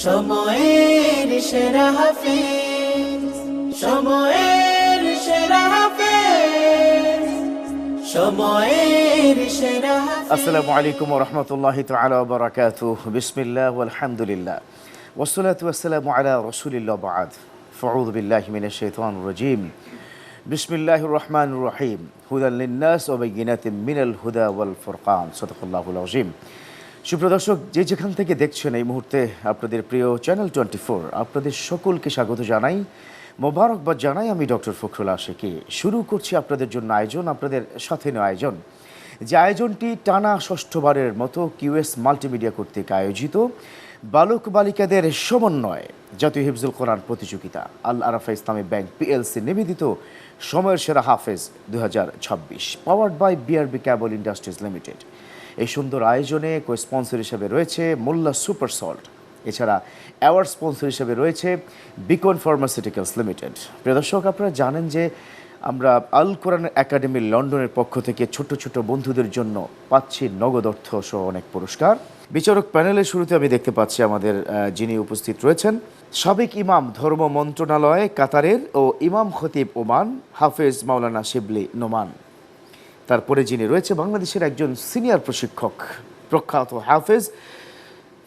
সময়ের সেরা হাফেজ, সময়ের সেরা হাফেজ, সময়ের সেরা হাফেজ। আসসালামু আলাইকুম ওয়া রাহমাতুল্লাহি তাআলা ওয়া বারাকাতুহু। বিসমিল্লাহ ওয়াল হামদুলিল্লাহ ওয়াসসালাতু ওয়াসসালামু আলা রাসূলিল্লাহ বা'দ। ফাউযু বিল্লাহি মিনাশ শাইতানির রাজীম। বিসমিল্লাহির রহমানির রহিম। হুদাল লিন-নাস ওয়া বায়িনাতিন মিনাল হুদা ওয়াল ফুরকান। সাদাকাল্লাহুল আযীম। সুপ্রিয় দর্শক, যে যেখান থেকে দেখছেন এই মুহূর্তে আপনাদের প্রিয় চ্যানেল 24, আপনাদের সকলকে স্বাগত জানাই, মোবারকবাদ জানাই। আমি ডক্টর ফখরুল আশিকি। শুরু করছি আপনাদের জন্য আয়োজন, আপনাদের সাথে নেওয়া আয়োজন, যে আয়োজনটি টানা ষষ্ঠবারের মতো কিউএস মাল্টিমিডিয়া কর্তৃক আয়োজিত বালক বালিকাদের সমন্বয়ে জাতীয় হিফজুল কোরআন প্রতিযোগিতা আল আরাফা ইসলামী ব্যাংক পিএলসি নিবেদিত সময়ের সেরা হাফেজ 2026, powered by BRB cable industries limited. এই সুন্দর আয়োজনে কো স্পন্সর হিসেবে রয়েছে মোল্লা সুপার সল্ট, এছাড়া অ্যাওয়ার্ড স্পন্সর হিসেবে রয়েছে বিকন ফার্মাসিউটিক্যালস লিমিটেড। প্রিয় দর্শক, আপনারা জানেন যে আমরা আল কোরআন একাডেমি লন্ডনের পক্ষ থেকে ছোট ছোট বন্ধুদের জন্য পাচ্ছি নগদ অর্থ সহ অনেক পুরস্কার। বিচারক প্যানেলের শুরুতে আমি দেখতে পাচ্ছি আমাদের যিনি উপস্থিত রয়েছেন, সাবেক ইমাম ধর্ম মন্ত্রণালয় কাতারের ও ইমাম খতিব ওমান হাফেজ মাওলানা শিবলি নোমান। তারপরে যিনি রয়েছে বাংলাদেশের একজন সিনিয়র প্রশিক্ষক, প্রখ্যাত হাফেজ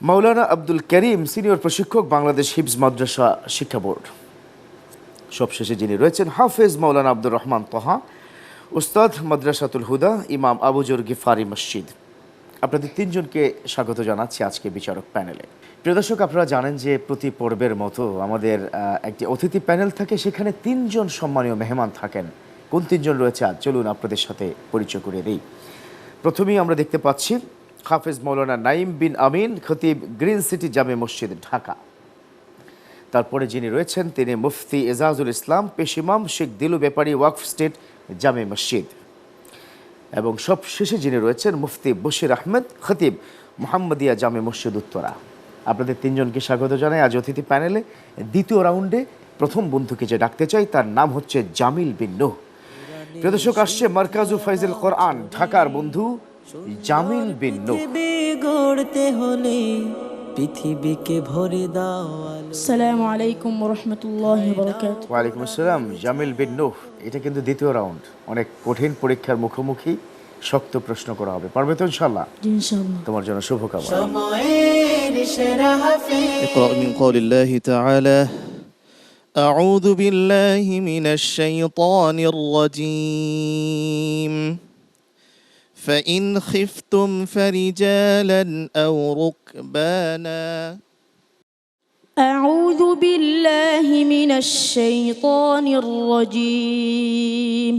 মাওলানা আব্দুল করিম, সিনিয়র প্রশিক্ষক, বাংলাদেশ হিফজ মাদ্রাসা শিক্ষা বোর্ড। সবশেষে যিনি রয়েছেন হাফেজ মাওলানা আব্দুর রহমান তহা, উস্তাদ মাদ্রাসাতুল হুদা, ইমাম আবুজর গিফারি মসজিদ। আপনাদের তিনজনকে স্বাগত জানাচ্ছি আজকে বিচারক প্যানেলে। প্রিয় দর্শক, আপনারা জানেন যে প্রতি পর্বের মতো আমাদের একটি অতিথি প্যানেল থাকে, সেখানে তিনজন সম্মানীয় মেহমান থাকেন। কোন তিনজন রয়েছে আজ চলুন আপনাদের সাথে পরিচয় করে দিই। প্রথমেই আমরা দেখতে পাচ্ছি হাফেজ মাওলানা নাইম বিন আমিন, খতিব, গ্রিন সিটি জামে মসজিদ, ঢাকা। তারপরে যিনি রয়েছেন তিনি মুফতি এজাজুল ইসলাম, পেশিমাম শেখ দিলু ব্যাপারী, ওয়াকফ স্টেট জামে মসজিদ। এবং সব শেষে যিনি রয়েছেন মুফতি বশির আহমেদ, খতিব, মোহাম্মদিয়া জামে মসজিদ, উত্তরা। আপনাদের তিনজনকে স্বাগত জানাই আজ অতিথি প্যানেলে। দ্বিতীয় রাউন্ডে প্রথম বন্ধুকে যে ডাকতে চাই তার নাম হচ্ছে জামিল বিন নূহ। প্রিয় দর্শক, আসছে মারকাজু ফাইজুল কোরআন ঢাকার বন্ধু জামিল বিন নূহ। গড়তে হলে পৃথিবীকে ভরে দাও। আসসালামু আলাইকুম ওয়া রাহমাতুল্লাহি ওয়া বারাকাতুহু। ওয়া আলাইকুম আসসালাম। জামিল বিন নূহ, এটা কিন্তু দ্বিতীয় রাউন্ড, অনেক কঠিন পরীক্ষার মুখোমুখি, শক্ত প্রশ্ন করা হবে। পারবে তো ইনশাআল্লাহ? ইনশাআল্লাহ। তোমার জন্য শুভকামনা। সময়ের সেরা হাফেজ। اقرأ من قول الله تعالى أعوذ بالله من الشيطان الرجيم فإن خفتم فرجالا أو ركبانا أعوذ بالله من الشيطان الرجيم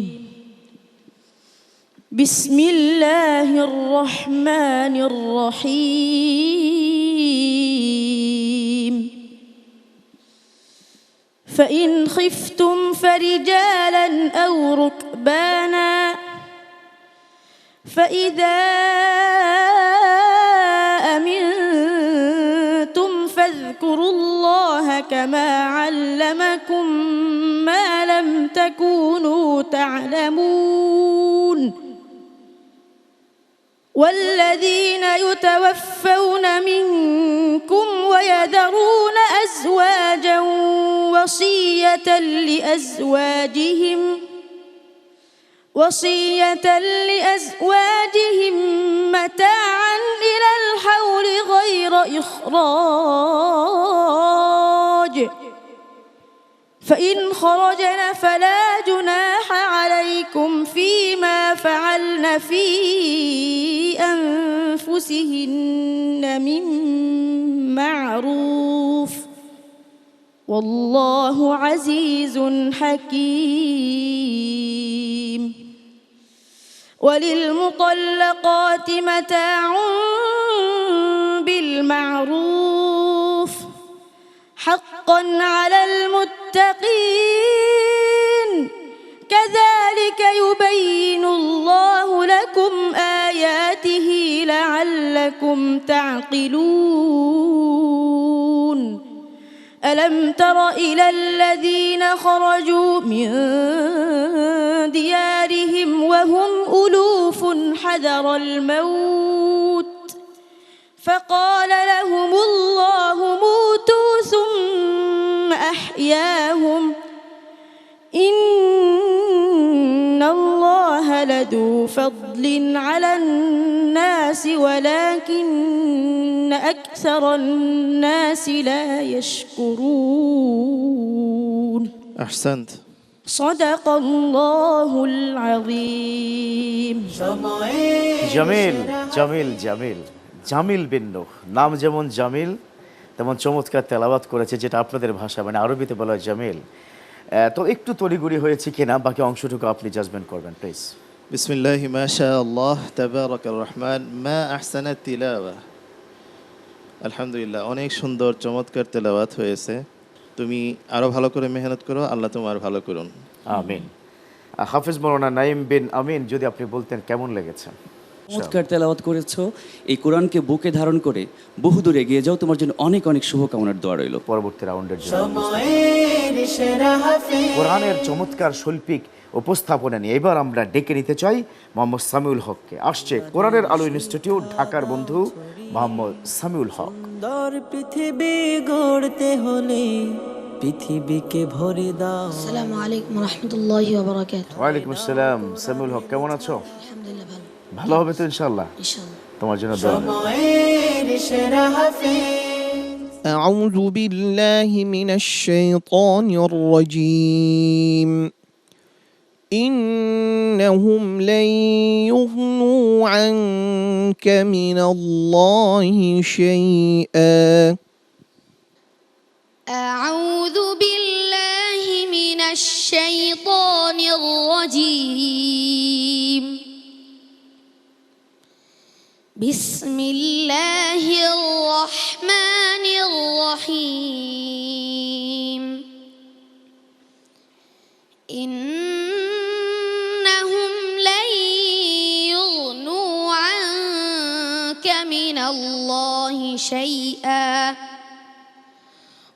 بسم الله الرحمن الرحيم فإن خفتم فرجالا أو ركبانا فإذا أمنتم فاذكروا الله كما علمكم ما لم تكونوا تعلمون والذين يتوفون منكم ويذرون أزواجا وصية لأزواجهم متاعا إلى الحول غير إخراج فإن خرجن فلا جناح عليكم فيما فعلن في أنفسهن من معروف والله عزيز حكيم وللمطلقات متاع بالمعروف حقا على المتقين كذلك يبين الله لكم آياته لعلكم تعقلون ألم تر إلى الذين خرجوا من ديارهم وهم ألوف حذر الموت فقال لهم الله موتوا محياهم إن الله لذو فضل على الناس ولكن أكثر الناس لا يشكرون أحسنت. صدق الله العظيم জামিল জামিল জামিল জামিল বিন নূহ, নাম যেমন জামিল তেমন চমৎকার তেলাওয়াত করেছে, যেটা আপনাদের ভাষা মানে আরবিতে বলা হয় জামিল। তো একটু তড়িঘড়ি হয়েছে কিনা বাকি অংশটুকু আপনি জাজমেন্ট করবেন প্লিজ। বিসমিল্লাহ মা শা আল্লাহ তাবারাকার রহমান মা আহসানাত তিলাওয়া। আলহামদুলিল্লাহ, অনেক সুন্দর চমৎকার তেলাওয়াত হয়েছে। তুমি আরো ভালো করে মেহনত করো, আল্লাহ তোমার ভালো করুন। আমিন। হাফেজ মাওলানা নাঈম বিন আমিন, যদি আপনি বলতেন কেমন লেগেছে? চমৎকার তেলাওয়াত করেছো। এই কোরআনকে বুকে ধারণ করে বহুদূর এগিয়ে যাও। তোমার জন্য অনেক অনেক শুভকামনার দোয়া রইল পরবর্তী রাউন্ডের জন্য সময়ের সেরা হাফেজ কোরআনের চমৎকার শৈল্পিক উপস্থাপনা নিয়ে এবার আমরা ডেকে নিতে চাই মোহাম্মদ সামিউল হককে। আসছে কোরআনের আলো ইনস্টিটিউট ঢাকার বন্ধু মোহাম্মদ সামিউল হক। সুন্দর পৃথিবী গড়তে হলে পৃথিবীকে ভরে দাও। আসসালামু আলাইকুম রহমতুল্লাহি ওয়াবারাকাতুহু। ওয়ালাইকুম আসসালাম। সামিউল হক কেমন আছো? আলহামদুলিল্লাহ ভালো, ভালো হবে তো ইনশাআল্লাহ। ইনশাআল্লাহ। তোমার জন্য দোয়া। সময়ের সেরা হাফেজ أعوذ بالله من الشيطان الرجيم إنهم لن يغنوا عنك من الله شيئا أعوذ بالله من الشيطان الرجيم بسم الله الرحمن الرحيم إنهم لن يغنوا عنك من الله شيئا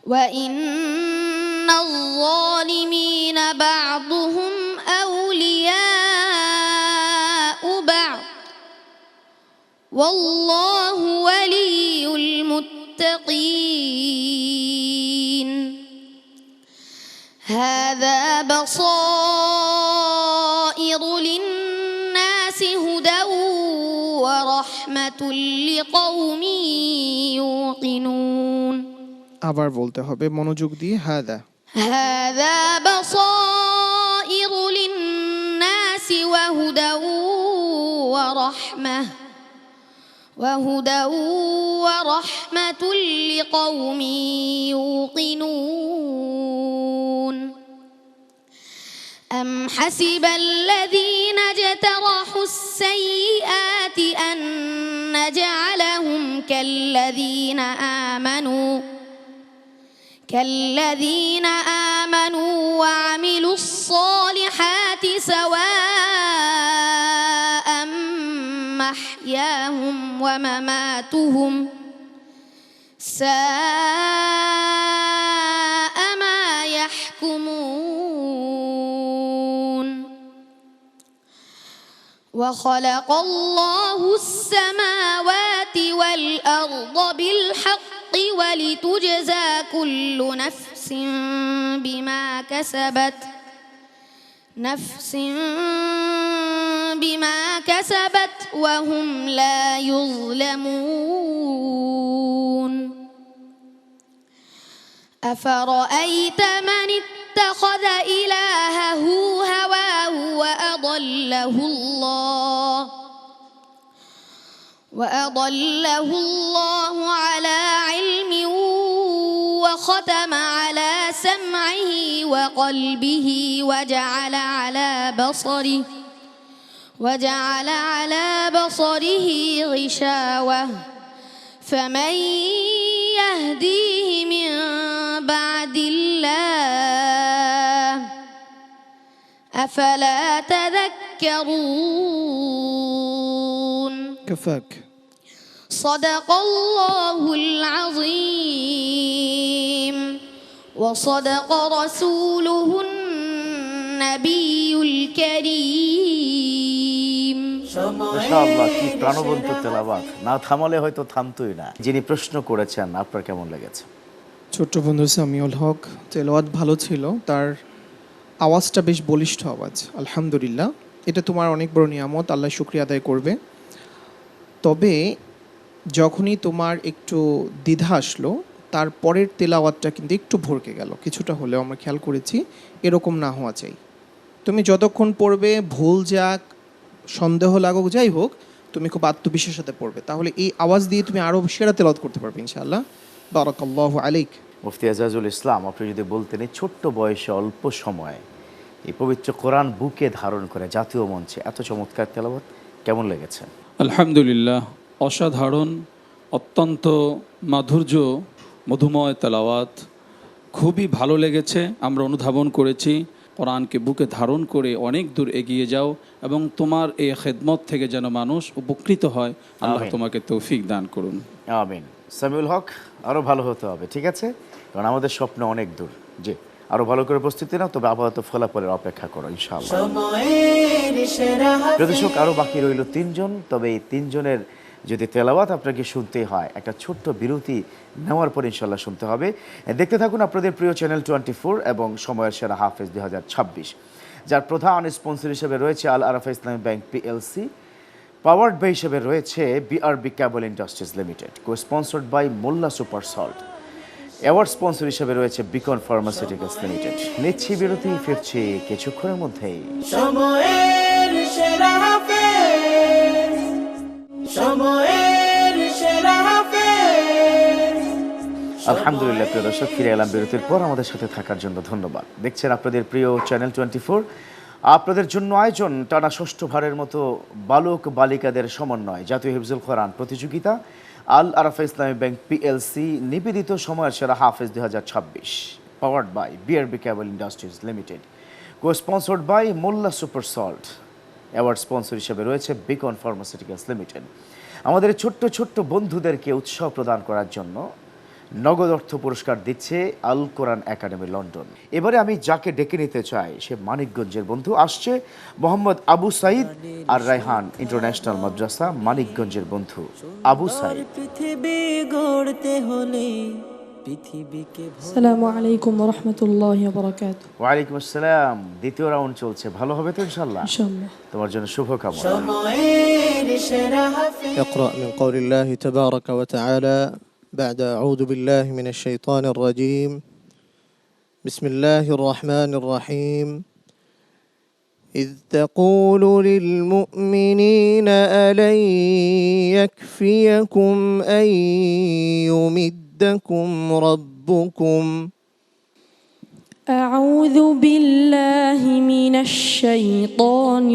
وإن الظالمين بعضهم أولياء بعض والله ولي المتقين هذا بصائر للناس هدى ورحمة لقوم يوقنون আবার বলতে হবে মনোযোগ দিয়ে হাদা। هذا بصائر للناس وهدى ورحمة لقوم يوقنون أم حسب الذين اجترحوا السيئات أن نجعلهم كالذين آمنوا وعملوا الصالحات سواء محياهم ومماتهم ساء ما يحكمون وخلق الله السماوات والأرض بالحق ولتجزى كل نفس بما كسبت وهم لا يظلمون أفرأيت من اتخذ إلهه هواه وأضله الله على علم وختم على سمعه وقلبه وجعل على بصره غشاوة فمن يهديه من بعد الله أفلا تذكرون كفاك. صدق الله العظيم وصدق رسوله النبي الكريم মাশাআল্লাহ, কি প্রাণবন্ত তেলাওয়াত, না থামালে হয়তো থামতোই না। যিনি প্রশ্ন করেছেন আপনার কেমন লেগেছে? ছোট্ট বন্ধু সামিউল হক, তেলাওয়াত ভালো ছিল, তার আওয়াজটা বেশ বলিষ্ঠ আওয়াজ, আলহামদুলিল্লাহ। এটা তোমার অনেক বড় নিয়ামত, আল্লাহ শুকরিয়া আদায় করবে। তবে যখনই তোমার একটু দ্বিধা আসলো, তারপরের তেলাওয়াতটা কিন্তু একটু ভরকে গেল, কিছুটা হলেও আমরা খেয়াল করেছি। এরকম না হওয়া চাই। তুমি যতক্ষণ পড়বে, ভুল যাক, সন্দেহ লাগুক, যাই হোক, তুমি খুব আত্মবিশ্বাসের সাথে পড়বে, তাহলে এই আওয়াজ দিয়ে তুমি আরও সেরা তেলাওয়াত করতে পারবে ইনশাআল্লাহ। বারাকাল্লাহু আলাইক। মুফতি এজাজুল ইসলাম, আপনি যদি বলতেন এই ছোট্ট বয়সে অল্প সময়ে এই পবিত্র কোরআন বুকে ধারণ করে জাতীয় মঞ্চে এত চমৎকার তেলাওয়াত কেমন লেগেছে? আলহামদুলিল্লাহ, অসাধারণ, অত্যন্ত মাধুর্য মধুময় তেলাওয়াত, খুবই ভালো লেগেছে। আমরা অনুধাবন করেছি কোরআনকে বুকে ধারণ করে অনেক দূর এগিয়ে যাও এবং তোমার এই খেদমত থেকে যেন মানুষ উপকৃত হয়। আল্লাহ আমিন। তোমাকে তৌফিক দান করুন। আমিন। সামিউল হক, আরও ভালো হতে হবে, ঠিক আছে? কারণ আমাদের স্বপ্ন অনেক দূর। জি, আরও ভালো করে প্রস্তুতি নাও, তবে আপাতত ফলাফলের অপেক্ষা করো ইনশাআল্লাহ। সময়ের সেরা প্রদর্শক, আরও বাকি রইল 3 জন। তবে এই 3 জনের যদি তেলাওয়াত আপনাকে শুনতে হয়, একটা ছোট্ট বিরতি নেওয়ার পর ইনশাল্লাহ শুনতে হবে। দেখতে থাকুন আপনাদের প্রিয় চ্যানেল 24 এবং সময়ের সেরা হাফেজ 2026, যার প্রধান স্পন্সর হিসেবে রয়েছে আল আরাফা ইসলামী ব্যাংক পিএলসি, পাওয়ার্ড বাই হিসেবে রয়েছে BRB cable industries limited, co sponsored by Molla super salt, award sponsor হিসেবে রয়েছে বিকন ফার্মাসিউটিক্যালস লিমিটেড। নিচ্ছি বিরতি, ফিরছি কিছুক্ষণের মধ্যেই। সময়ের সেরা হাফেজ, সময়ের সেরা হাফেজ। আলহামদুলিল্লাহ, প্রিয় দর্শক, ফিরে এলাম বিরতির পর। আমাদের সাথে থাকার জন্য ধন্যবাদ। দেখছেন আপনাদের প্রিয় চ্যানেল 24। আপনাদের জন্য আয়োজন টানা 6ষ্ঠ ভারের মতো বালক বালিকাদের সমন্বয় জাতীয় হিফজুল কোরআন প্রতিযোগিতা, আল আরাফা ইসলামী ব্যাংক পিএলসি নিবেদিত সময়ের সেরা হাফেজ 2026, powered by BRB cable industries limited, co sponsored by Molla super salt, award sponsor হিসেবে রয়েছে বিকন ফার্মাসিউটিক্যালস লিমিটেড। আমাদের ছোট্ট ছোট্ট বন্ধুদেরকে উৎসাহ প্রদান করার জন্য নগদ অর্থ পুরস্কার দিচ্ছে আল কোরআন একাডেমি লন্ডন। এবারে আমি যাকে ডেকে নিতে চাই, সে মানিকগঞ্জের বন্ধু। আসছে মোহাম্মদ আবু সাইদ আর রায়হান ইন্টারন্যাশনাল মাদ্রাসা, মানিকগঞ্জের বন্ধু আবু সাইদ। পৃথিবী গড়তে হলে পৃথিবীকে আসসালামু আলাইকুম রহমতুল্লাহি বারাকাতু। ওয়ালাইকুম আসসালাম। দ্বিতীয় রাউন্ড চলছে, ভালো হবে তো ইনশাল্লাহ? ইনশাআল্লাহ। তোমার জন্য শুভকামনা। সময়ের সেরা হাফেজ। اقرأ من قول الله تبارك وتعالى بعد أعوذ بالله من الشيطان الرجيم. بسم الله الرحمن الرحيم. إذ تقول للمؤمنين ألن يكفيكم أن يمدكم ربكم أعوذ بالله من الشيطان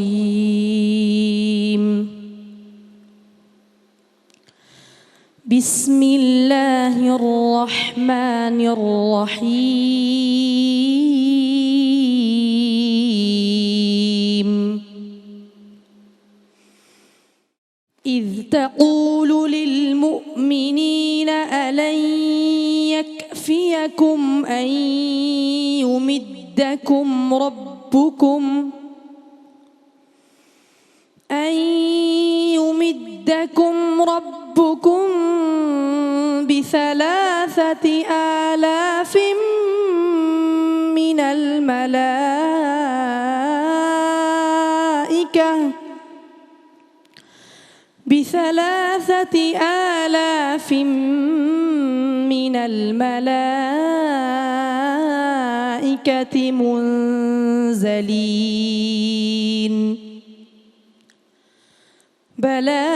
الرجيم. بسم الله الرحمن الرحيم. إذ تقول للمؤمنين ألن يكفيكم أن يمدكم ربكم بثلاثة آلاف من الملائكة منزلين. بلى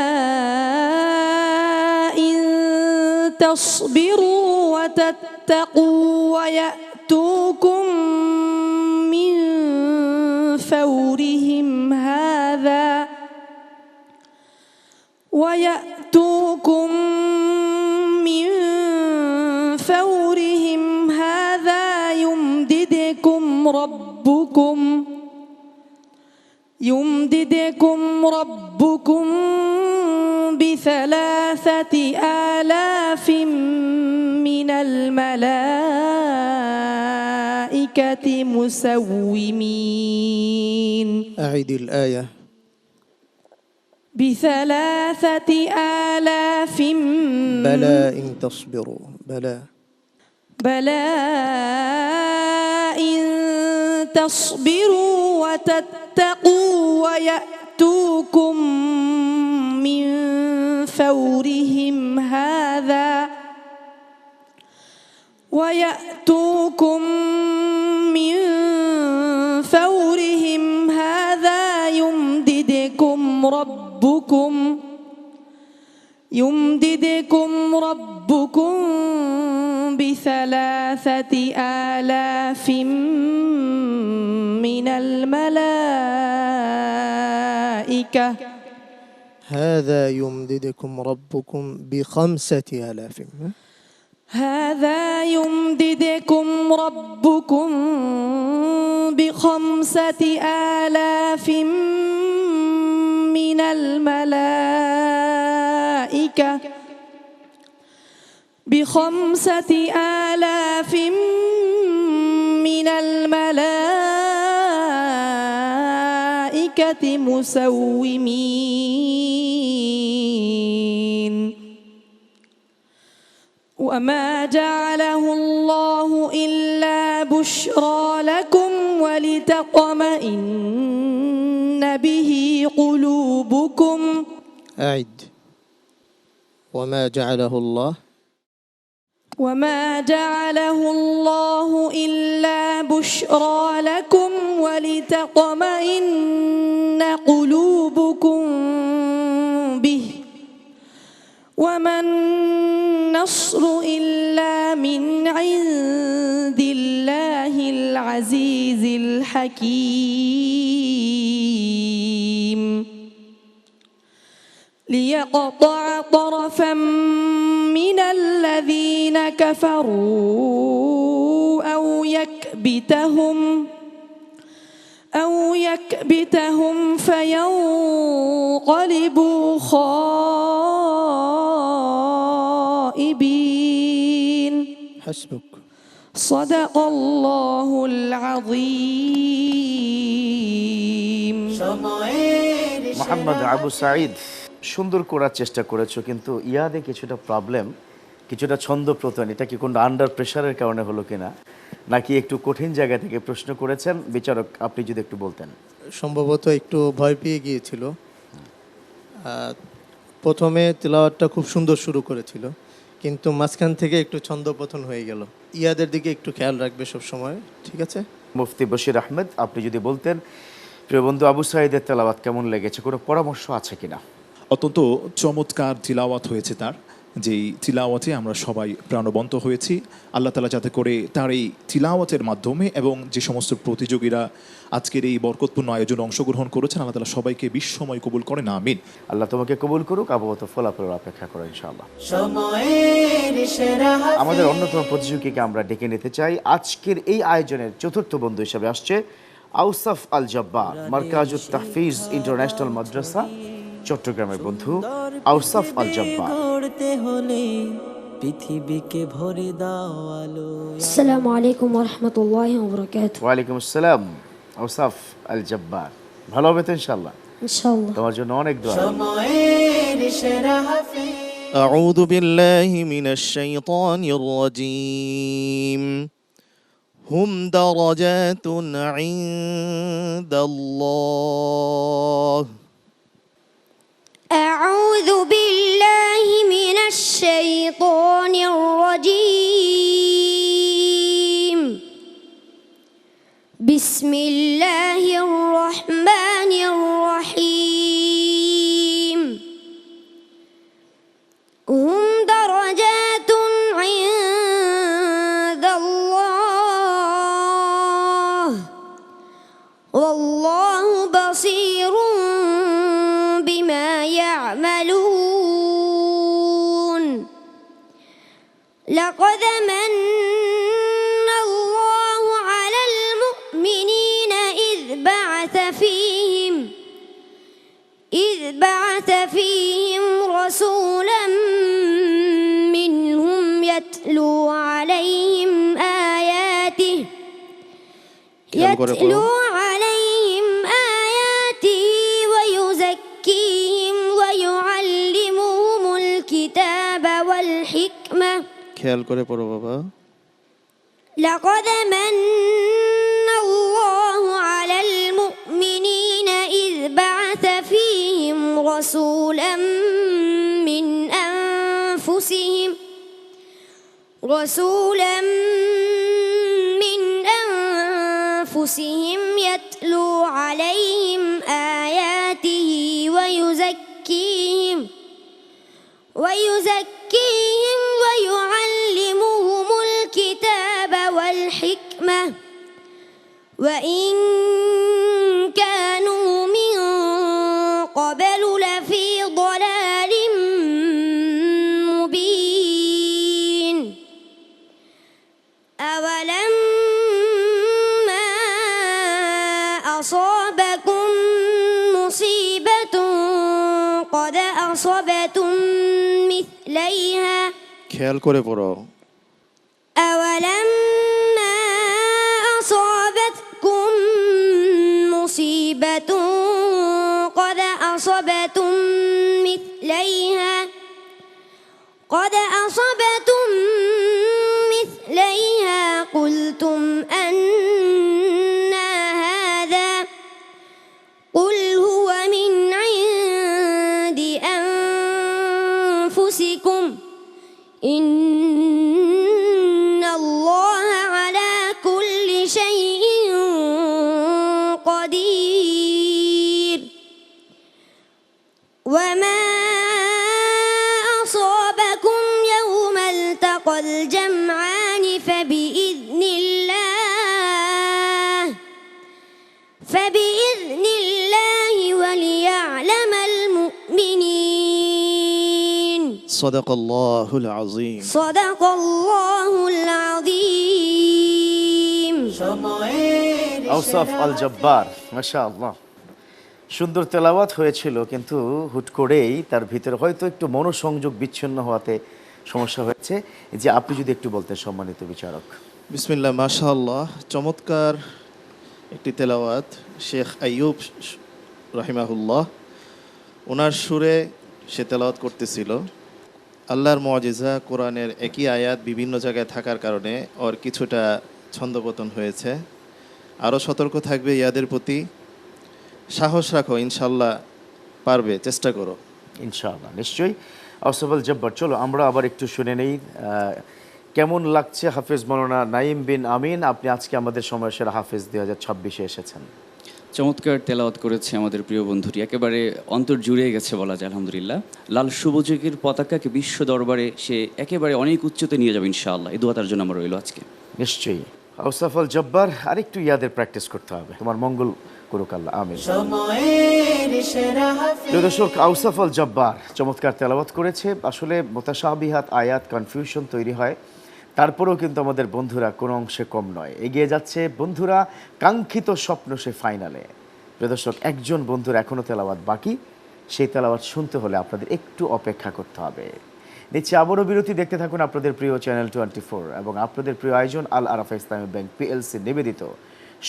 إن تصبروا وتتقوا ويأتوكم من فورهم هذا يمددكم ربكم بثلاثة آلاف من الملائكة مسومين. أعيد الآية. بثلاثة آلاف بلى إن تصبروا. بلى بلى إن تصبروا وتتقوا ويأتوكم من فورهم هذا يمددكم ربكم ب3,000 آلاف من الملائكة هذا يمددكم ربكم ب5,000 هذا يمددكم ربكم ب5,000 من الملائكة مسومين وما جعله الله إلا بشرى لكم ولتطمئن به قلوبكم أعد وما جعله الله إلا بشرى لكم ولتطمئن قلوبكم به وما النصر إلا من عند الله العزيز الحكيم ليقطع طرفا من الذين كفروا أو يكبتهم فينقلبوا خائبين حسبك صدق الله العظيم মোহাম্মদ আবু সাঈদ, সুন্দর করার চেষ্টা করেছো, কিন্তু ইয়াদে কিছুটা প্রবলেম, কিছুটা ছন্দ প্রতন। এটা কি কোনো আন্ডার প্রেশারের কারণে হলো কিনা, নাকি একটু কঠিন জায়গা থেকে প্রশ্ন করেছেন? বিচারক, আপনি যদি একটু বলতেন। সম্ভবত একটু ভয় পেয়ে গিয়েছিল। প্রথমে তিলাওয়াতটা খুব সুন্দর শুরু করেছিল, কিন্তু মাঝখান থেকে একটু ছন্দপতন হয়ে গেল। ইয়াদের দিকে একটু খেয়াল রাখবে সব সময়, ঠিক আছে? মুফতি বশির আহমেদ, আপনি যদি বলতেন, প্রিয় বন্ধু আবু সাঈদের তেলাওয়াত কেমন লেগেছে, কোনো পরামর্শ আছে কিনা? অত্যন্ত চমৎকার তিলাওয়াত হয়েছে তার, যেই তিলাওয়াতে আমরা সবাই প্রাণবন্ত হয়েছি। আল্লাহ তাআলা যাতে করে তার এই তিলাওয়াতের মাধ্যমে এবং যে সমস্ত প্রতিযোগীরা আজকের এই বরকতপূর্ণ আয়োজনে অংশগ্রহণ করেছেন, আল্লাহ তাআলা সবাইকে বিশ্বময় কবুল করেন, আমিন। আল্লাহ তোমাকে কবুল করুক, আবহাওয়া ফলাফলের অপেক্ষা করো ইনশাআল্লাহ। আমাদের অন্যতম প্রতিযোগীকে আমরা ডেকে নিতে চাই। আজকের এই আয়োজনের চতুর্থ বন্ধু হিসেবে আসছে আউসাফ আল জব্বার, মারকাজুত তাহফিজ ইন্টারন্যাশনাল মাদ্রাসা চট্টগ্রামের বন্ধু আউসাফ আল জব্বার। পৃথিবীকে ভরে দাও আলো। আসসালামু আলাইকুম ওয়া রাহমাতুল্লাহি ওয়া বারাকাতুহু। ওয়ালাইকুম আসসালাম আউসাফ আল জব্বার, ভালো হবে তো ইনশাআল্লাহ? ইনশাআল্লাহ। তোমার জন্য অনেক দোয়া। أعوذ بالله من الشيطان الرجيم هم درجات عند الله أعوذ بالله من الشيطان الرجيم بسم الله الرحمن الرحيم هم درجات عند الله والله بصير بما يعملون لقد من الله على المؤمنين إذ بعث فيهم رسولا منهم يتلو عليهم آياته ويزكيهم ويعلمهم الكتاب والحكمة খেয়াল করে পড়ো বাবা لقد من الله على المؤمنين إذ بعث فيهم رسولا من أنفسهم يتلو عليهم آياته ويزكيهم ويعلمهم الكتاب والحكمة وإن كانوا من قبل لفي ضلال مبين أولما أصابكم مصيبة قد أصبتم مثليها খেয়াল করে পড়ো। أولما أصابتكم مصيبة قد أصبتم مثليها قلتم أنى هذا قل هو من عند أنفسكم إن الله على كل شيء قدير وما أصابكم يوم التقى الجمعان فبإذن الله وليعلم المؤمنين সাদাকাল্লাহুল আযীম। صدق الله العظيم আওসাফ আল জব্বার, মাশাআল্লাহ। সুন্দর তেলাওয়াত হয়েছিল, কিন্তু হুট করেই তার ভিতরে হয়তো একটু মনোসংযোগ বিচ্ছিন্ন হওয়াতে সমস্যা হয়েছে। যে আপনি যদি একটু বলতেন সম্মানিত বিচারক। বিসমিল্লাহ, মাশাআল্লাহ, চমৎকার একটি তেলাওয়াত। শেখ আইয়ুব রাহিমাহুল্লাহ ওনার সুরে সে তেলাওয়াত করতেছিল। আল্লাহর মুআজিজা, কোরআনের একই আয়াত বিভিন্ন জায়গায় থাকার কারণে ওর কিছুটা ছন্দপতন হয়েছে। আরও সতর্ক থাকবে ইয়াদের প্রতি। সাহস রাখো, ইনশাল্লাহ পারবে, চেষ্টা করো। ইনশাআল্লাহ, নিশ্চয়ই। আওসাফ আল জব্বার, চলো আমরা আবার একটু শুনে নেই কেমন লাগছে। হাফেজ মাওলানা নাঈম বিন আমিন, আপনি আজকে আমাদের সময় সেরা হাফেজ 2026-এ এসেছেন। চমৎকার তেলাওয়াত করেছে আমাদের প্রিয় বন্ধুটি, একেবারে অন্তর জুড়ে গেছে বলা যায়। আলহামদুলিল্লাহ, লাল সবুজের পতাকাকে বিশ্ব দরবারে সে একেবারে অনেক উচ্চতে নিয়ে যাবে ইনশাআল্লাহ। এই দোয়া তার জন্য আমার রইল আজকে। নিশ্চয়ই। আওসাফ আল জব্বার, আরেকটু ইয়াদের প্র্যাকটিস করতে হবে। তোমার মঙ্গল করুক আল্লাহ, আমিন। প্রিয় দর্শক, আওসাফ আল জব্বার চমৎকার তেলাওয়াত করেছে। আসলে মুতাশাবিহাত আয়াত, কনফিউশন তৈরি হয়, তারপরেও কিন্তু আমাদের বন্ধুরা কোনো অংশে কম নয়, এগিয়ে যাচ্ছে। বন্ধুরা, কাঙ্ক্ষিত স্বপ্ন সে ফাইনালে। প্রিয় দর্শক, একজন বন্ধুর এখনও তেলাওয়াত বাকি, সেই তেলাওয়াত শুনতে হলে আপনাদের একটু অপেক্ষা করতে হবে। নিচ্ছে আবারও বিরতি, দেখতে থাকুন আপনাদের প্রিয় চ্যানেল 24 এবং আপনাদের প্রিয় আয়োজন আল আরাফা ইসলামী ব্যাংক পিএলসি নিবেদিত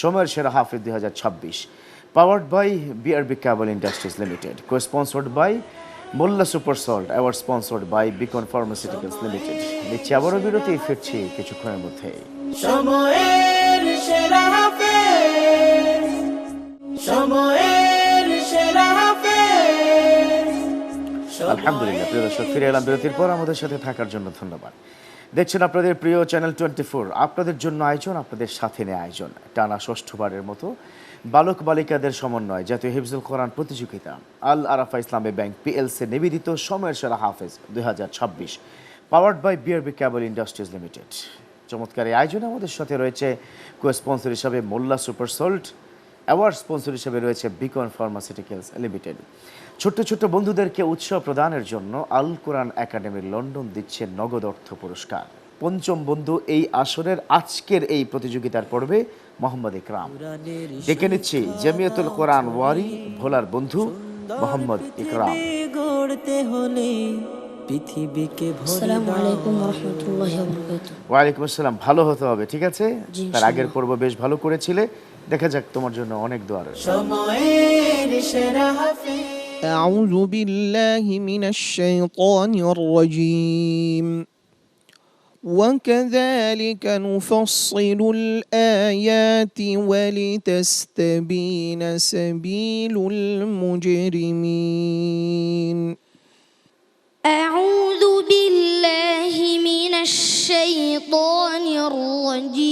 সময়ের সেরা হাফেজ 2026, powered by BRB cable industries limited, co sponsored by Molla super salt, award sponsored by Beacon pharmaceuticals limited. নিচ্ছে আবারও বিরতি, ফিরছি কিছুক্ষণের মধ্যে। সময়ের সেরা হাফেজ, সময়ের সেরা হাফেজ। আলহামদুলিল্লাহ, প্রিয় দর্শক, ফিরে এলাম বিরতির পর। আমাদের সাথে থাকার জন্য ধন্যবাদ। দেখছেন আপনাদের প্রিয় চ্যানেল 24, আপনাদের জন্য আয়োজন, আপনাদের সাথে নিয়ে আয়োজন। টানা ষষ্ঠবারের মতো বালক বালিকাদের সমন্বয় জাতীয় হিফজুল কোরআন প্রতিযোগিতা আল আরাফা ইসলামী ব্যাংক পিএলসি নিবেদিত সময়ের সেরা হাফেজ 2026, powered by BRB cable industries limited. চমৎকার এই আয়োজনে আমাদের সাথে রয়েছে কো স্পন্সর হিসাবে Molla super salt, award sponsor হিসেবে রয়েছে বিকন ফার্মাসিউটিক্যালস লিমিটেড। ছোট্ট ছোট্ট বন্ধুদেরকে উৎসাহ প্রদানের জন্য আল কোরআন একাডেমি লন্ডন দিচ্ছে নগদ অর্থ পুরস্কার। পঞ্চম বন্ধু এই আসরের আজকের এই প্রতিযোগিতার পর্বে মোহাম্মদ ইকরাম। ডেকে নিচ্ছি জামিয়াতুল কোরআন ওয়ারি ভোলার বন্ধু মোহাম্মদ ইকরাম। গড়তে হলে পৃথিবীকে আসসালামু আলাইকুম ওয়া রাহমাতুল্লাহি ওয়া বারাকাতুহু। ওয়ালাইকুম আসসালাম। ভালো হতে হবে, ঠিক আছে? জি, তার আগের পর্ব বেশ ভালো করেছিলে, দেখা যাক তোমার জন্য অনেক দোয়া রয়েছে। সময়ের সেরা হাফেজ। أعوذ بالله من الشيطان الرجيم وكذلك نفصل الآيات ولتستبين سبيل المجرمين. أعوذ بالله من الشيطان الرجيم.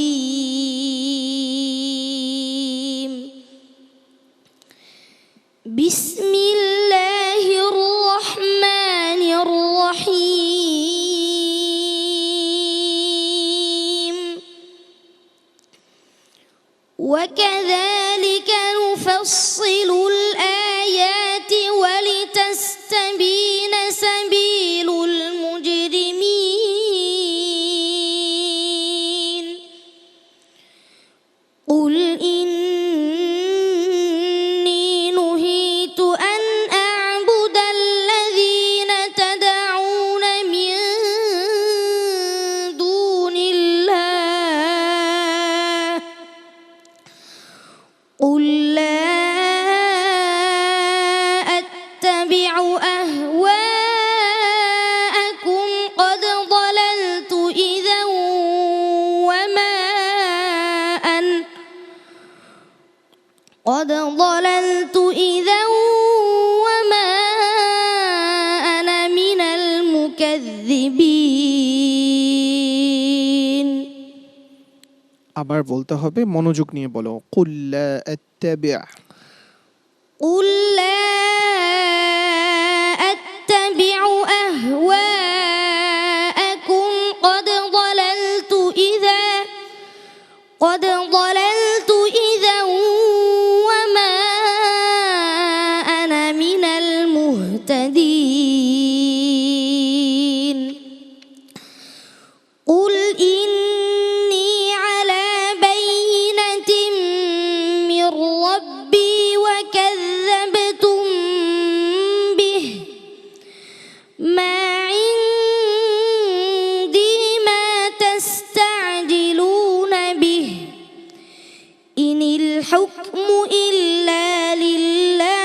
بسم الله الرحمن الرحيم. وكذلك نفصل الآيات ولتستبين سبيل المجرمين. قل إني نهيت أن أعبد الذين تدعون من دون الله. قل لا أتبع أهواءكم قد ضللت إذا وما أنا من المكذبين. আবার বলতে হবে, মনোযোগ নিয়ে বলো। قل لا أتبع. قل لا أتبع أهواءكم قد ضللت إذا وما أنا من المهتدين. قل إني على بينة من ربي وكذبتم به. ما عندي ما تستعجلون به. إن الحكم إلا لله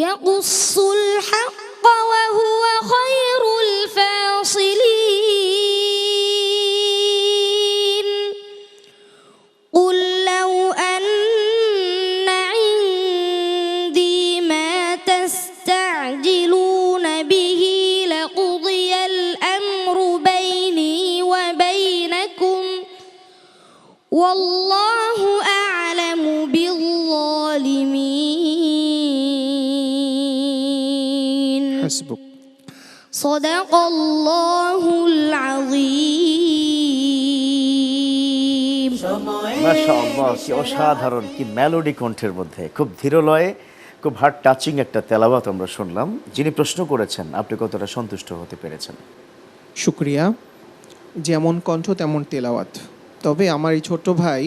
يقص الحق وهو خير الفاصلين. قل لو أن عندي ما تستعجلون به لقضي الأمر بيني وبينكم والله أعلم بالظالمين. حسبك. صدق الله العظيم. মাশাআল্লাহ, কি অসাধারণ, কি মেলোডি কণ্ঠের মধ্যে, খুব ধীর লয়ে, খুব হার্ট টাচিং একটা তেলাওয়াত আমরা শুনলাম। যিনি প্রশ্ন করেছেন, আপনি কতটা সন্তুষ্ট হতে পেরেছেন? শুক্রিয়া। যেমন কণ্ঠ তেমন তেলাওয়াত। তবে আমার এই ছোট্ট ভাই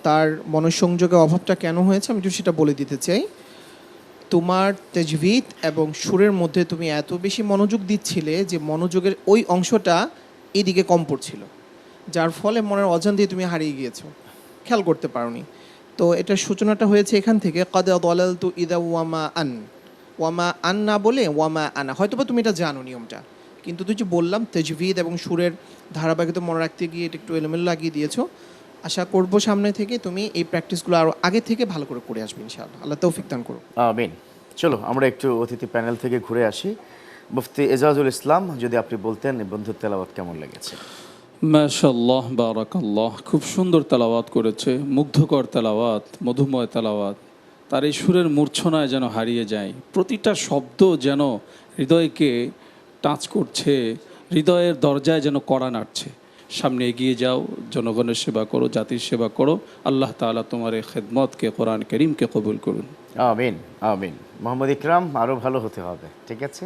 তার মনোসংযোগের অভাবটা কেন হয়েছে আমি একটু সেটা বলে দিতে চাই। তোমার তাজভিদ এবং সুরের মধ্যে তুমি এত বেশি মনোযোগ দিচ্ছিলে যে মনোযোগের ওই অংশটা এদিকে কম পড়ছিল, যার ফলে মনের অজান দিয়ে তুমি হারিয়ে গিয়েছো, খেয়াল করতে পারোনি। তো এটার সূচনাটা হয়েছে এখান থেকে, কদ দালালতু ইযা ওয়ামা আন না বলে ওয়ামা আনা। হয়তোবা তুমি এটা জানো নিয়মটা, কিন্তু তুই যে বললাম তাজভিদ এবং সুরের ধারাবাহিকতা মনে রাখতে গিয়ে এটা একটু এলোমেলো লাগিয়ে দিয়েছো। আশা করব সামনে থেকে তুমি এই প্র্যাকটিসগুলো আরও আগে থেকে ভালো করে আসবে ইনশাআল্লাহ। আল্লাহ তৌফিক দান করুন। আমিন। চলো আমরা একটু অতিথি প্যানেল থেকে ঘুরে আসি। মুফতি এজাজুল ইসলাম, যদি আপনি বলতেন বন্ধুর তেলাওয়াত কেমন লেগেছে? মাশাআল্লাহ, বারাকাল্লাহ, খুব সুন্দর তেলাওয়াত করেছে, মুগ্ধকর তেলাওয়াত, মধুময় তেলাওয়াত। তার এই সুরের মূর্ছনায় যেন হারিয়ে যায়, প্রতিটা শব্দ যেন হৃদয়কে টাচ করছে, হৃদয়ের দরজায় যেন কড়া নাড়ছে। সামনে এগিয়ে যাও, জনগণের সেবা করো, জাতির সেবা করো। আল্লাহ তাআলা তোমার এই খেদমতকে, কোরআন করিমকে কবুল করুন। আমিন আমিন। মোহাম্মদ ইকরাম, আরও ভালো হতে হবে, ঠিক আছে?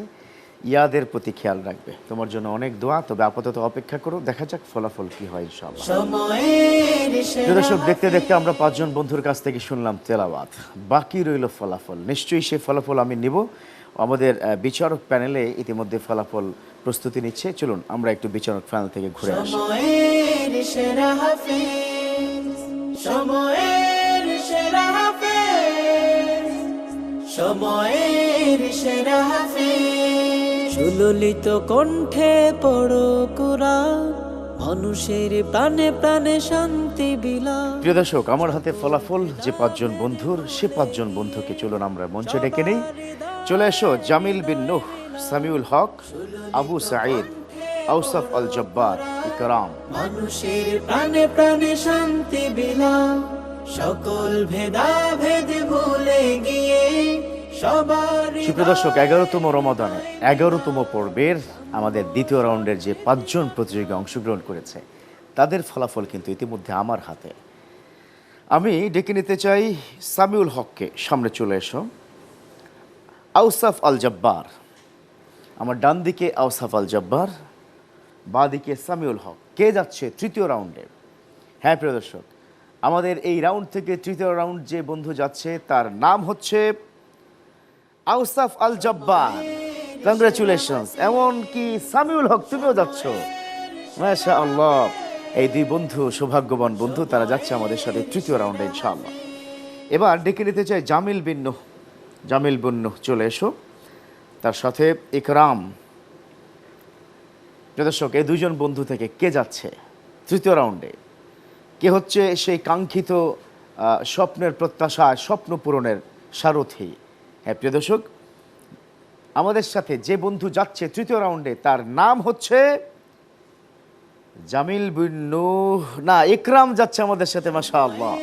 ইয়াদের প্রতি খেয়াল রাখবে। তোমার জন্য অনেক দোয়া, তবে আপাতত অপেক্ষা করো, দেখা যাক ফলাফল কি হয় ইনশাআল্লাহ। দর্শক, দেখতে দেখতে আমরা 5 জন বন্ধুর কাছ থেকে শুনলাম তেলাওয়াত, বাকি রইল ফলাফল। নিশ্চয়ই সে ফলাফল আমি নিব। আমাদের বিচারক প্যানেলে ইতিমধ্যে ফলাফল প্রস্তুতি নিচ্ছে। চলুন আমরা একটু বিচারক প্যানেল থেকে ঘুরে আসি। সময়ের সেরা হাফেজ। সুললিত কণ্ঠে পড়ো কুরআন, মানুষের প্রাণে প্রাণে শান্তি বিলাস। প্রিয় দর্শক, আমার হাতে ফলাফল যে 5 জন বন্ধুর, সে 5 জন বন্ধুকে চলুন আমরা মঞ্চে ডেকে নেই। চলে এসো জামিল বিন নূহ, সামিউল হক, আবু সাঈদ, আউসাফ আল জব্বার, ইকরাম। মানুষের প্রাণে প্রাণে শান্তি বিলাস, সকল ভেদাভেদ ভুলে গিয়ে সবার। সুপ্রিয় দর্শক, 11তম রমাদানে 11তম পর্বের আমাদের দ্বিতীয় রাউন্ডের যে 5 জন প্রতিযোগী অংশগ্রহণ করেছে, তাদের ফলাফল কিন্তু ইতিমধ্যে আমার হাতে। আমি ডেকে নিতে চাই সামিউল হককে, সামনে চলে এসো। আউসাফ আল জব্বার, আমার ডান দিকে আউসাফ আল জব্বার, বাঁ দিকে সামিউল হক। কে যাচ্ছে তৃতীয় রাউন্ডে? হ্যাঁ প্রিয় দর্শক, আমাদের এই রাউন্ড থেকে তৃতীয় রাউন্ড যে বন্ধু যাচ্ছে তার নাম হচ্ছে আউসাফ আল জব্বার। কংগ্রেচুলেশনস। এমনকি সামিউল হক, তুমিও যাচ্ছ, মাশাআল্লাহ। এই 2 বন্ধু সৌভাগ্যবান বন্ধু, তারা যাচ্ছে আমাদের সাথে তৃতীয় রাউন্ডে ইনশাআল্লাহ। এবার ডেকে নিতে চাই জামিল বিন নূহ। জামিল বিন নূহ চলে এসো, তার সাথে ইকরাম। দর্শক, এই 2 জন বন্ধু থেকে কে যাচ্ছে তৃতীয় রাউন্ডে? কে হচ্ছে সেই কাঙ্ক্ষিত স্বপ্নের প্রত্যাশা, স্বপ্ন পূরণের সারথি? হ্যাঁ প্রিয় দর্শক, আমাদের সাথে যে বন্ধু যাচ্ছে তৃতীয় রাউন্ডে তার নাম হচ্ছে জামিল বিন নূহ। না, ইকরাম যাচ্ছে আমাদের সাথে, মাশাআল্লাহ।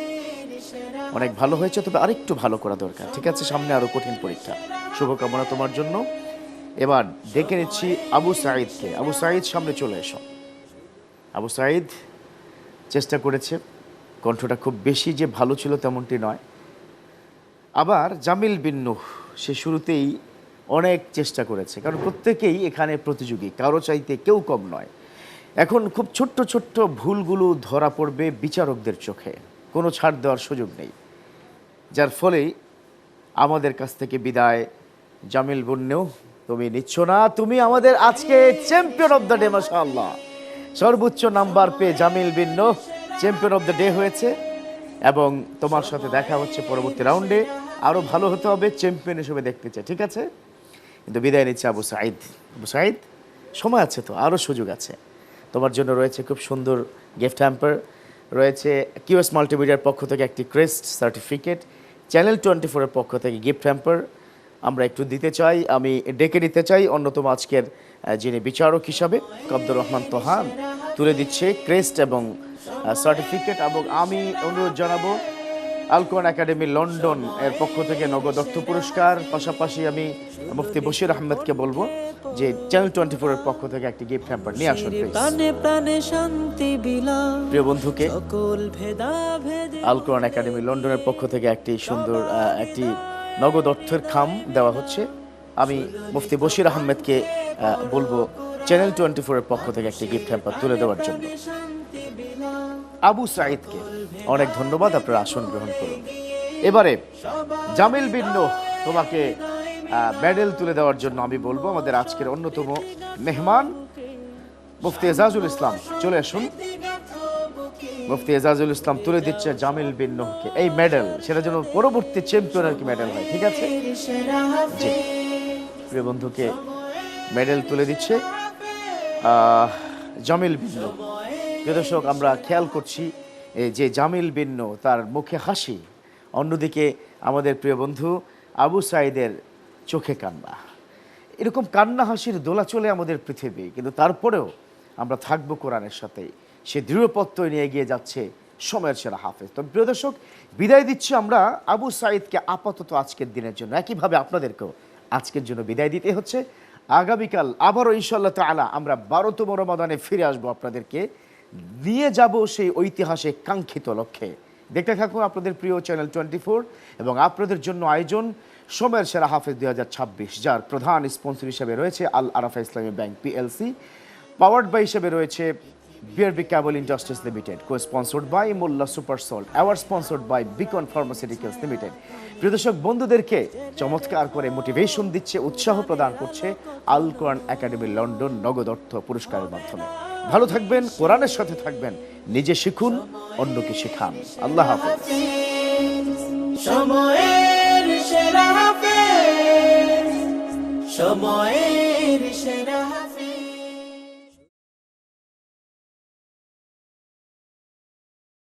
অনেক ভালো হয়েছে, তবে আরেকটু ভালো করা দরকার। ঠিক আছে, সামনে আরো কঠিন পরীক্ষা। শুভকামনা তোমার জন্য। এবার ডেকে নিচ্ছি আবু সাঈদকে। আবু সাঈদ, সামনে চলে এসো। আবু সাঈদ চেষ্টা করেছে, কণ্ঠটা খুব বেশি যে ভালো ছিল তেমনটি নয়। আবার জামিল বিন নূহ, সে শুরুতেই অনেক চেষ্টা করেছে, কারণ প্রত্যেকেই এখানে প্রতিযোগী, কারো চাইতে কেউ কম নয়। এখন খুব ছোট্ট ছোট্ট ভুলগুলো ধরা পড়বে বিচারকদের চোখে, কোনো ছাড় দেওয়ার সুযোগ নেই, যার ফলেই আমাদের কাছ থেকে বিদায়। জামিল বিন নূহ, তুমি নিচ্ছ না, তুমি আমাদের আজকে চ্যাম্পিয়ন অফ দ্য ডে। মাশাআল্লাহ, সর্বোচ্চ নাম্বার পেয়ে জামিল বিন নূহ চ্যাম্পিয়ন অফ দ্য ডে হয়েছে। এবং তোমার সাথে দেখা হচ্ছে পরবর্তী রাউন্ডে। আরও ভালো হতে হবে, চ্যাম্পিয়ন হিসেবে দেখতে চাই। ঠিক আছে, কিন্তু বিদায় নিচ্ছে আবু সাঈদ। আবু সাঈদ, সময় আছে তো, আরও সুযোগ আছে। তোমার জন্য রয়েছে খুব সুন্দর গিফট হ্যাম্পার, রয়েছে কিউএস মাল্টিমিডিয়ার পক্ষ থেকে একটি ক্রেস্ট সার্টিফিকেট, চ্যানেল 24-এর পক্ষ থেকে গিফট হ্যাম্পার আমরা একটু দিতে চাই। আমি ডেকে নিতে চাই অন্যতম আজকের যিনি বিচারক হিসাবে আব্দুর রহমান তোহান, তুলে দিচ্ছে ক্রেস্ট এবং সার্টিফিকেট। এবং আমি অনুরোধ জানাবো আল কোরআন একাডেমি লন্ডন এর পক্ষ থেকে নগদ অর্থ পুরস্কার। পাশাপাশি আমি মুফতি বশির আহমেদকে বলবো যে চ্যানেল 24-এর পক্ষ থেকে একটি গিফট হ্যাম্পার নিয়ে আসুন। প্রাণে প্রাণে শান্তি বিলাস, প্রিয় বন্ধুকে সকল ভেদাভেদ। আল কোরআন একাডেমি লন্ডনের পক্ষ থেকে একটি সুন্দর একটি নগদ অর্থের খাম দেওয়া হচ্ছে। আমি মুফতি বশির আহমেদকে বলবো চ্যানেল 24-এর পক্ষ থেকে একটি গিফট হ্যাম্পার তুলে দেওয়ার জন্য। আবু সাঈদকে অনেক ধন্যবাদ, আপনারা আসন গ্রহণ করুন। এবারে জামিল বিন নূহ, তোমাকে মেডেল তুলে দেওয়ার জন্য আমি বলবো আমাদের আজকের অন্যতম মেহমান মুফতি এজাজুল ইসলাম, চলে আসুন। মুফতি এজাজুল ইসলাম তুলে দিচ্ছে জামিল বিন নূহকে এই মেডেল, সেটা যেন পরবর্তী চ্যাম্পিয়নের কি মেডেল হয়। ঠিক আছে, জি, প্রিয় বন্ধুকে মেডেল তুলে দিচ্ছে জামিল বিন নূহ। প্রিয় দর্শক, আমরা খেয়াল করছি যে জামিল বিন নূহ, তার মুখে হাসি, অন্যদিকে আমাদের প্রিয় বন্ধু আবু সাঈদের চোখে কান্না। এরকম কান্না হাসির দোলা চলে আমাদের পৃথিবী, কিন্তু তারপরেও আমরা থাকবো কোরআনের সাথে। সে দৃঢ়পত্তই নিয়ে এগিয়ে যাচ্ছে সময়ের সেরা হাফেজ। তবে প্রিয় দর্শক, বিদায় দিচ্ছি আমরা আবু সাঈদকে আপাতত আজকের দিনের জন্য। একইভাবে আপনাদেরকেও আজকের জন্য বিদায় দিতে হচ্ছে। আগামীকাল আবারও ইনশাআল্লাহ তাআলা আমরা 12তম রমাদানে ফিরে আসবো, আপনাদেরকে নিয়ে যাব সেই ঐতিহাসিক কাঙ্ক্ষিত লক্ষ্যে। দেখতে থাকুন আপনাদের প্রিয় চ্যানেল 24 এবং আপনাদের জন্য আয়োজন সময়ের সেরা হাফেজ 2026, যার প্রধান স্পন্সর হিসেবে রয়েছে আল আরাফা ইসলামী ব্যাংক পিএলসি, পাওয়ার্ড বাই হিসেবে রয়েছে BRB cable industries limited, co sponsored by Molla super salt, award sponsored by Beacon pharmaceuticals limited. প্রিয় দর্শক, বন্ধুদেরকে চমৎকার করে মোটিভেশন দিচ্ছে, উৎসাহ প্রদান করছে আল কোরআন একাডেমি লন্ডন নগদ অর্থ পুরস্কারের মাধ্যমে। ভালো থাকবেন, কোরআনের সাথে থাকবেন, নিজে শিখুন, অন্যকে শেখান। আল্লাহ হাফেজ। সময়ের সেরা হাফেজ। সময়ের সেরা হাফেজ।